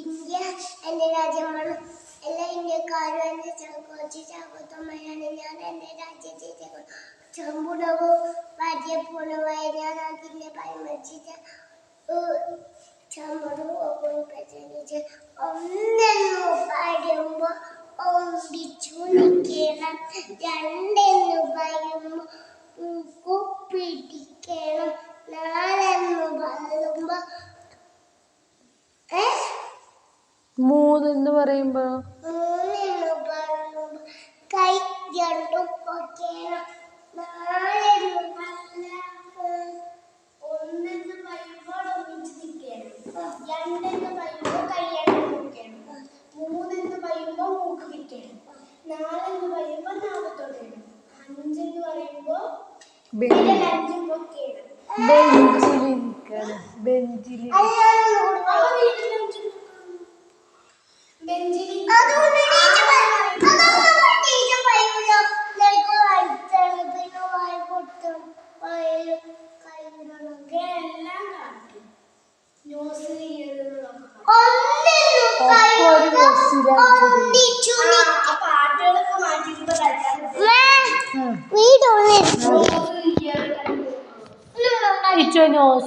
India എന്റെ രാജ്യമാണ്. എല്ലാ ഇന്ത്യക്കാരും എന്റെ ചാക്കോച്ചി ചാക്കോത്തമ്മയാണ്. ഞാൻ എന്റെ രാജ്യത്തെ ചമ്പുടവോ ഭാര്യപൂർണമായ ഞാൻ അതിന്റെ പരിമർശിച്ച ചമ്പുടവോ പ്രചരിച്ച് ഒന്നെന്നു പറയുമ്പോ ഒമ്പിച്ചു നിൽക്കണം, രണ്ടെന്നു പറയുമ്പോ പിടിക്കണം, നാലെന്നു പറയുമ്പോ മൂന്നെന്ന് പറയുമ്പോ കൈ രണ്ടും പൊക്കണം, നാലെന്നു ഒന്നെന്ന് പറയുമ്പോൾ ഒന്നിച്ച് നിൽക്കണം, രണ്ടെന്ന് പറയുമ്പോൾ കൈ രണ്ടും പൊക്കണം, മൂന്നെന്ന് പറയുമ്പോൾ മൂക്ക് പിടിക്കണം, നാലെന്ന് പറയുമ്പോൾ നാവ് തൊടണം, അഞ്ചെന്ന് പറയുമ്പോൾ അഞ്ചും പൊക്കണം.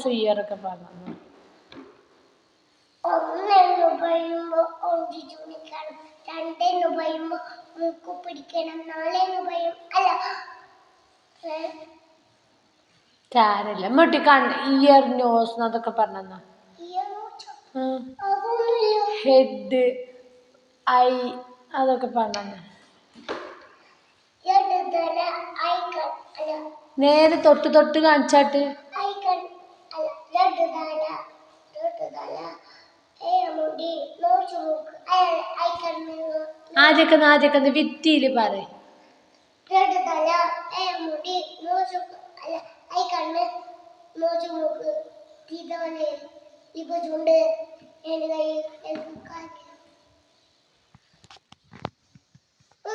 ഇയറൊക്കെ പറഞ്ഞു. ഒന്നെന്ന് പറയുമ്പോ ഒന്നിച്ചു നിൽക്കണം, രണ്ടെന്ന് പറയുമ്പോ മൂക്ക് പിടിക്കണം, നാലെന്ന് പറയും സാരല്ല മട്ടി ഇയർ നോസ് അതൊക്കെ പറഞ്ഞ ഹെഡ് ഐ അതൊക്കെ പറഞ്ഞ നേരെ തൊട്ട് തൊട്ട് കാണിച്ചാട്ട് ആദ്യൊക്കെ വിത്തിയില് പറയും. ഇപ്പൊ ചുണ്ട്, എന്റെ കൈ